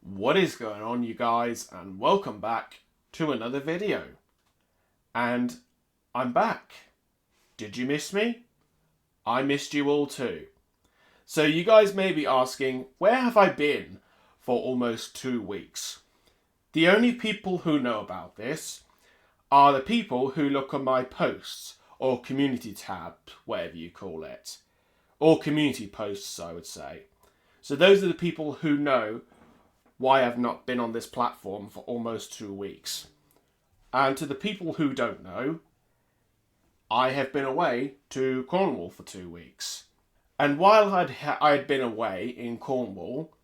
What is going on, you guys, and welcome back to another video. And I'm back. Did you miss me? I missed you all too. So you guys may be asking, where have I been for almost 2 weeks? The only people who know about this are the people who look on my posts, or community tab, whatever you call it. Or community posts, I would say. So those are the people who know why I've not been on this platform for almost 2 weeks. And to the people who don't know, I have been away to Cornwall for 2 weeks. And while I had been away in Cornwall,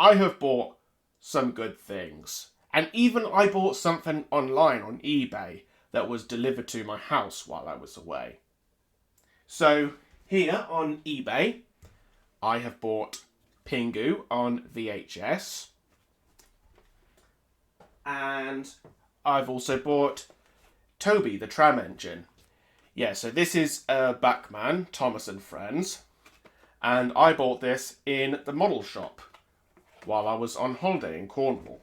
I have bought some good things. And even I bought something online on eBay that was delivered to my house while I was away. So here on eBay, I have bought Pingu on VHS. And I've also bought Toby, the tram engine. Yeah, so this is Backman, Thomas and Friends. And I bought this in the model shop while I was on holiday in Cornwall.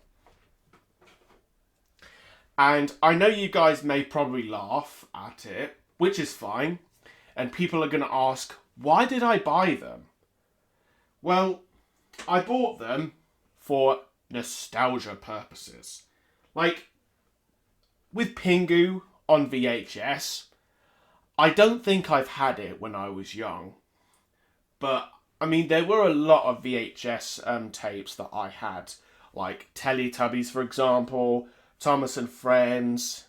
And I know you guys may probably laugh at it, which is fine. And people are going to ask, why did I buy them? Well, I bought them for nostalgia purposes. Like, with Pingu on VHS, I don't think I've had it when I was young. But, I mean, there were a lot of VHS tapes that I had. Like Teletubbies, for example, Thomas and Friends,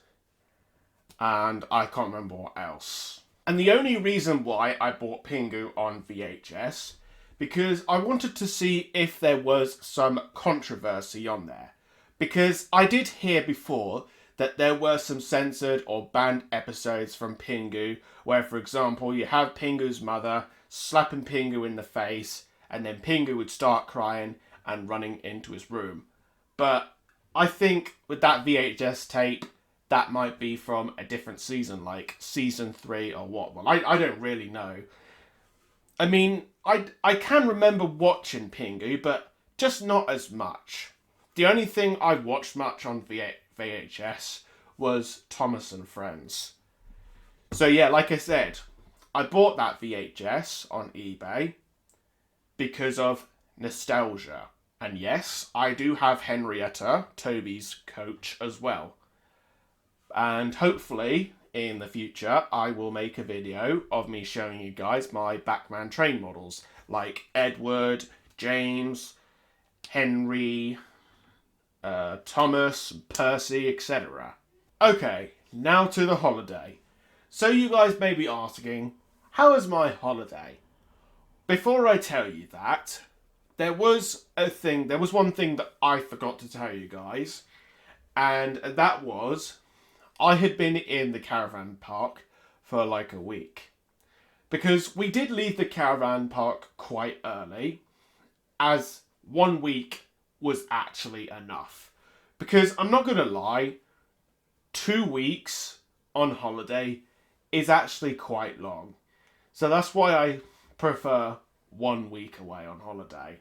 and I can't remember what else. And the only reason why I bought Pingu on VHS, because I wanted to see if there was some controversy on there. Because I did hear before that there were some censored or banned episodes from Pingu where, for example, you have Pingu's mother slapping Pingu in the face and then Pingu would start crying and running into his room. But I think with that VHS tape, that might be from a different season, like season 3 or what. Well, I don't really know. I mean, I can remember watching Pingu, but just not as much. The only thing I watched much on VHS was Thomas and Friends. So yeah, like I said, I bought that VHS on eBay because of nostalgia. And yes, I do have Henrietta, Toby's coach, as well. And hopefully, in the future, I will make a video of me showing you guys my Backman train models. Like Edward, James, Henry, Thomas, Percy, etc. Okay, now to the holiday. So you guys may be asking, how was my holiday? Before I tell you that, there was one thing that I forgot to tell you guys, and that was, I had been in the caravan park for like a week. Because we did leave the caravan park quite early, as 1 week was actually enough. Because I'm not going to lie, 2 weeks on holiday is actually quite long. So that's why I prefer 1 week away on holiday.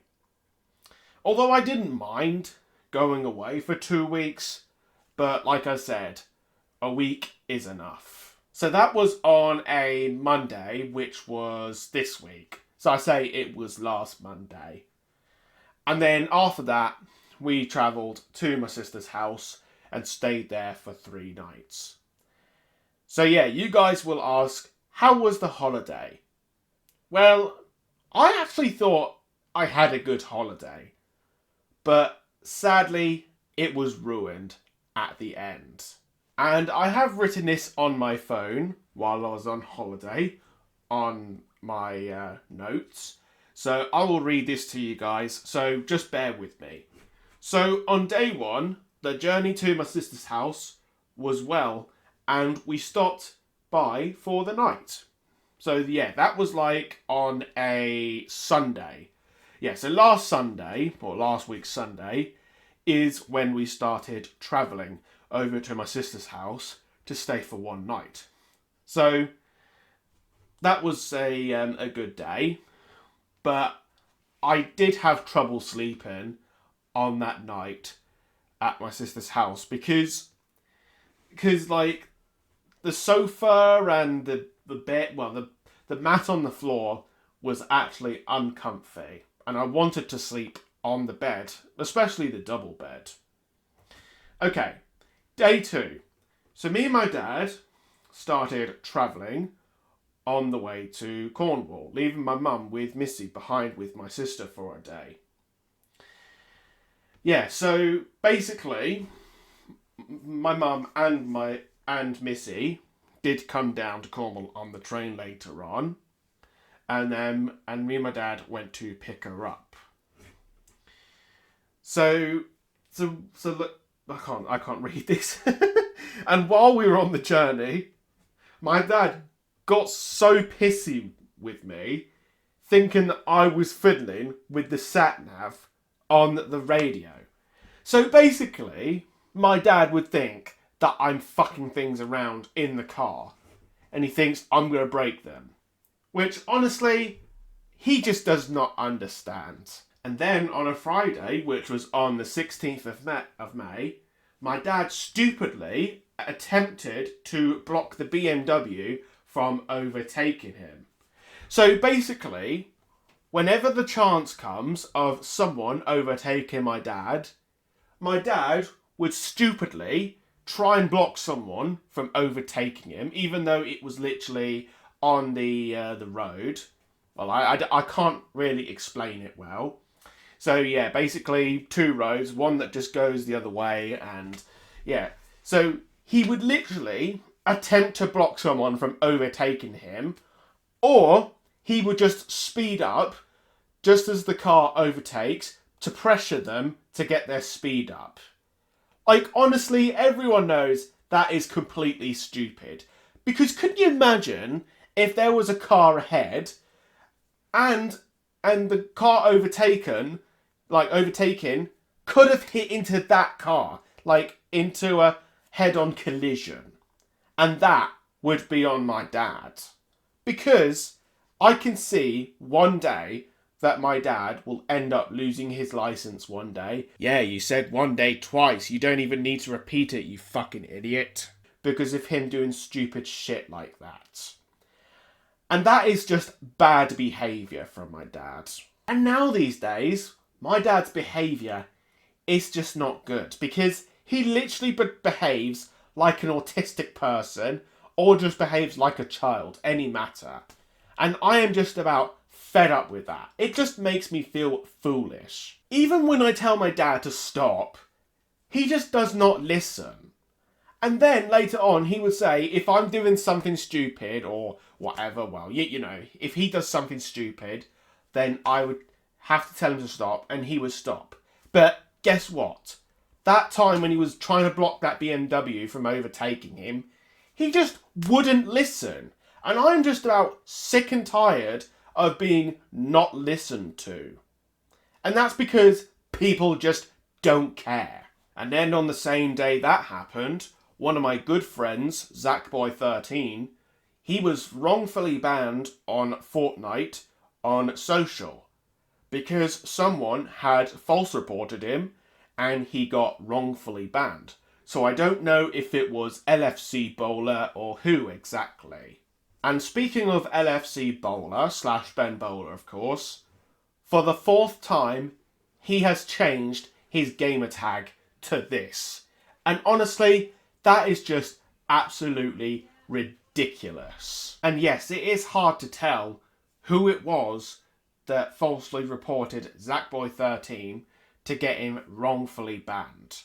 Although I didn't mind going away for 2 weeks, but like I said, a week is enough. So that was on a Monday, which was this week. So I say it was last Monday. And then after that, we travelled to my sister's house and stayed there for 3 nights. So yeah, you guys will ask, how was the holiday? Well, I actually thought I had a good holiday. But sadly, it was ruined at the end. And I have written this on my phone while I was on holiday on my notes. So I will read this to you guys, so just bear with me. So on day 1, the journey to my sister's house was well, and we stopped by for the night. So yeah, that was like on a Sunday. Yeah, so last Sunday, or last week's Sunday, is when we started travelling over to my sister's house to stay for 1 night. So that was a good day. But I did have trouble sleeping on that night at my sister's house because like the sofa and the bed, well, the mat on the floor was actually uncomfy, and I wanted to sleep on the bed, especially the double bed. Okay, day 2. So me and my dad started travelling on the way to Cornwall, leaving my mum with Missy behind with my sister for a day. Yeah, so basically, my mum and Missy did come down to Cornwall on the train later on, and me and my dad went to pick her up. So look, I can't read this. And while we were on the journey, my dad got so pissy with me, thinking that I was fiddling with the sat nav on the radio. So basically, my dad would think that I'm fucking things around in the car, and he thinks I'm going to break them. Which, honestly, he just does not understand. And then on a Friday, which was on the 16th of May, my dad stupidly attempted to block the BMW from overtaking him. So basically, whenever the chance comes of someone overtaking my dad would stupidly try and block someone from overtaking him, even though it was literally on the road. Well, I can't really explain it well. So yeah, basically 2 roads, one that just goes the other way, and yeah. So he would literally attempt to block someone from overtaking him, or he would just speed up just as the car overtakes to pressure them to get their speed up. Like, honestly, everyone knows that is completely stupid. Because could you imagine if there was a car ahead and the car overtaken could have hit into that car, like into a head-on collision. And that would be on my dad. Because I can see one day that my dad will end up losing his license one day. Yeah, you said one day twice. You don't even need to repeat it, you fucking idiot. Because of him doing stupid shit like that. And that is just bad behaviour from my dad. And now these days, my dad's behaviour is just not good. Because he literally behaves like an autistic person, or just behaves like a child, any matter. And I am just about fed up with that. It just makes me feel foolish. Even when I tell my dad to stop, he just does not listen. And then later on he would say, if I'm doing something stupid or whatever, well, you know, if he does something stupid, then I would have to tell him to stop, and he would stop. But guess what? That time when he was trying to block that BMW from overtaking him, he just wouldn't listen. And I'm just about sick and tired of being not listened to. And that's because people just don't care. And then on the same day that happened, one of my good friends, Zachboy13, he was wrongfully banned on Fortnite on social because someone had false reported him and he got wrongfully banned. So I don't know if it was LFC Bowler or who exactly. And speaking of LFC Bowler / Ben Bowler, of course, for the 4th time, he has changed his gamer tag to this. And honestly, that is just absolutely ridiculous. And yes, it is hard to tell who it was that falsely reported Zachboy13 to get him wrongfully banned.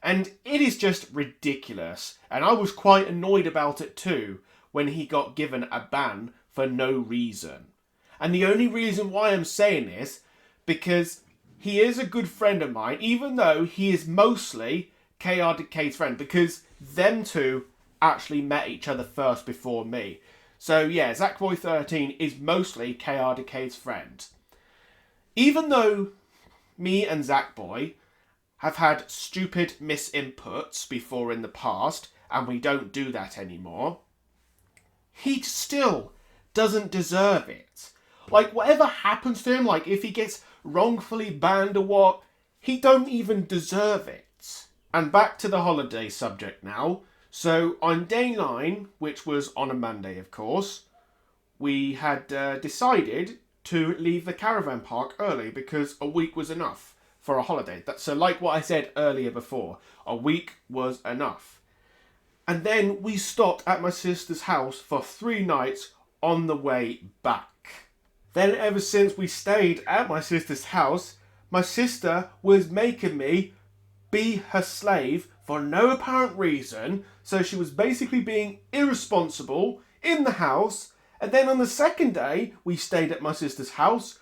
And it is just ridiculous. And I was quite annoyed about it too, when he got given a ban for no reason. And the only reason why I'm saying this, because he is a good friend of mine, even though he is mostly KRDK's friend, because them two actually met each other first before me. So yeah, Zachboy13 is mostly KRDK's friend. Even though me and Zachboy have had stupid misinputs before in the past, and we don't do that anymore, he still doesn't deserve it. Like, whatever happens to him, like if he gets wrongfully banned or what, He don't even deserve it. And back to the holiday subject now. So on day 9, which was on a Monday of course, we had decided to leave the caravan park early because a week was enough for a holiday. So like what I said earlier before, a week was enough. And then we stopped at my sister's house for 3 nights on the way back. Then ever since we stayed at my sister's house, my sister was making me be her slave for no apparent reason. So she was basically being irresponsible in the house. And then on the second day we stayed at my sister's house,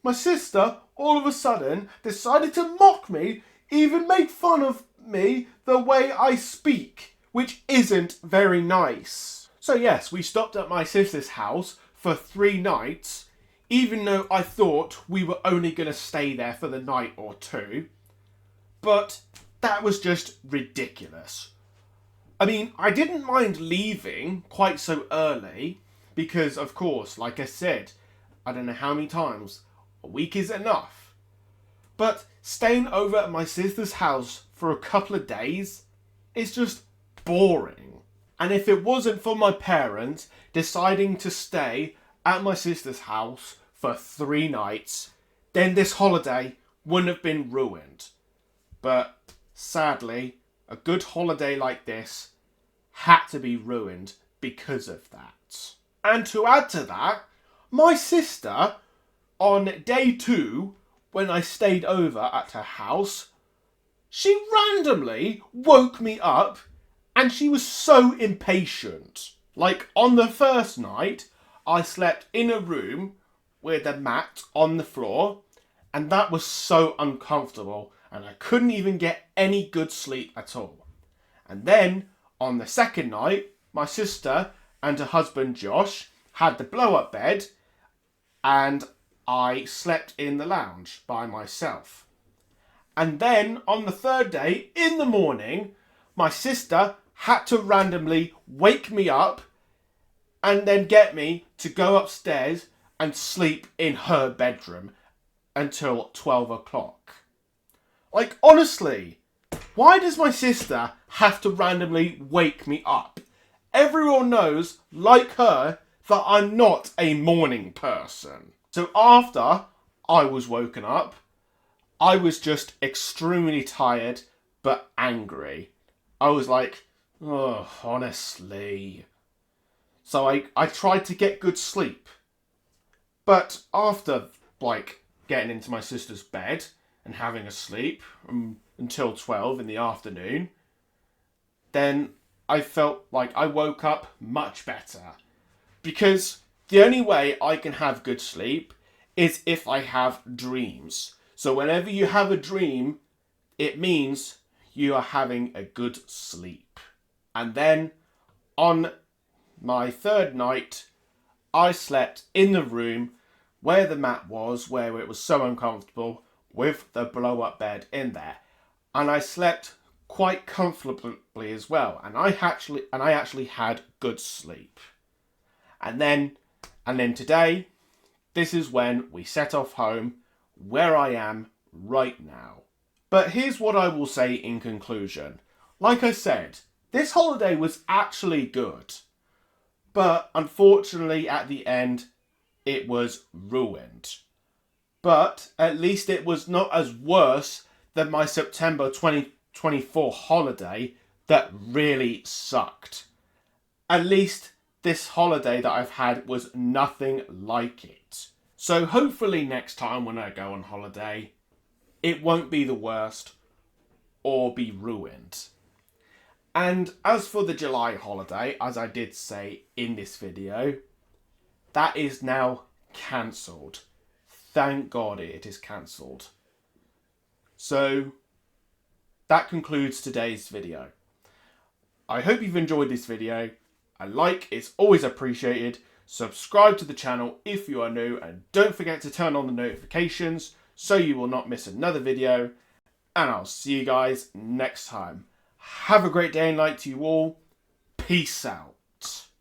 my sister all of a sudden decided to mock me, even make fun of me the way I speak, which isn't very nice. So yes, we stopped at my sister's house for 3 nights, even though I thought we were only going to stay there for the night or 2. But that was just ridiculous. I mean, I didn't mind leaving quite so early because, of course, like I said, I don't know how many times, a week is enough. But staying over at my sister's house for a couple of days is just boring. And if it wasn't for my parents deciding to stay at my sister's house for 3 nights, then this holiday wouldn't have been ruined. But sadly, a good holiday like this had to be ruined because of that. And to add to that, my sister, on day 2, when I stayed over at her house, she randomly woke me up and she was so impatient. Like on the first night, I slept in a room with a mat on the floor, and that was so uncomfortable and I couldn't even get any good sleep at all. And then on the second night, my sister and her husband Josh had the blow-up bed and I slept in the lounge by myself. And then on the third day, in the morning, my sister had to randomly wake me up and then get me to go upstairs and sleep in her bedroom until 12 o'clock. Like, honestly, why does my sister have to randomly wake me up? Everyone knows, like her, that I'm not a morning person. So after I was woken up, I was just extremely tired but angry. I was like, oh, honestly. So I tried to get good sleep. But after, getting into my sister's bed and having a sleep until 12 in the afternoon, then I felt like I woke up much better. Because the only way I can have good sleep is if I have dreams. So whenever you have a dream, it means you are having a good sleep. And then on my third night, I slept in the room where the mat was, where it was so uncomfortable, with the blow-up bed in there. And I slept quite comfortably as well. And I actually had good sleep. And then today, this is when we set off home, where I am right now. But here's what I will say in conclusion. Like I said, this holiday was actually good. But unfortunately, at the end, it was ruined. But at least it was not as worse than my September 2024 holiday that really sucked. At least this holiday that I've had was nothing like it. So hopefully next time when I go on holiday, it won't be the worst or be ruined. And as for the July holiday, as I did say in this video, that is now cancelled. Thank God it is cancelled. So that concludes today's video. I hope you've enjoyed this video. A like is always appreciated. Subscribe to the channel if you are new, and don't forget to turn on the notifications so you will not miss another video. And I'll see you guys next time. Have a great day and night to you all. Peace out.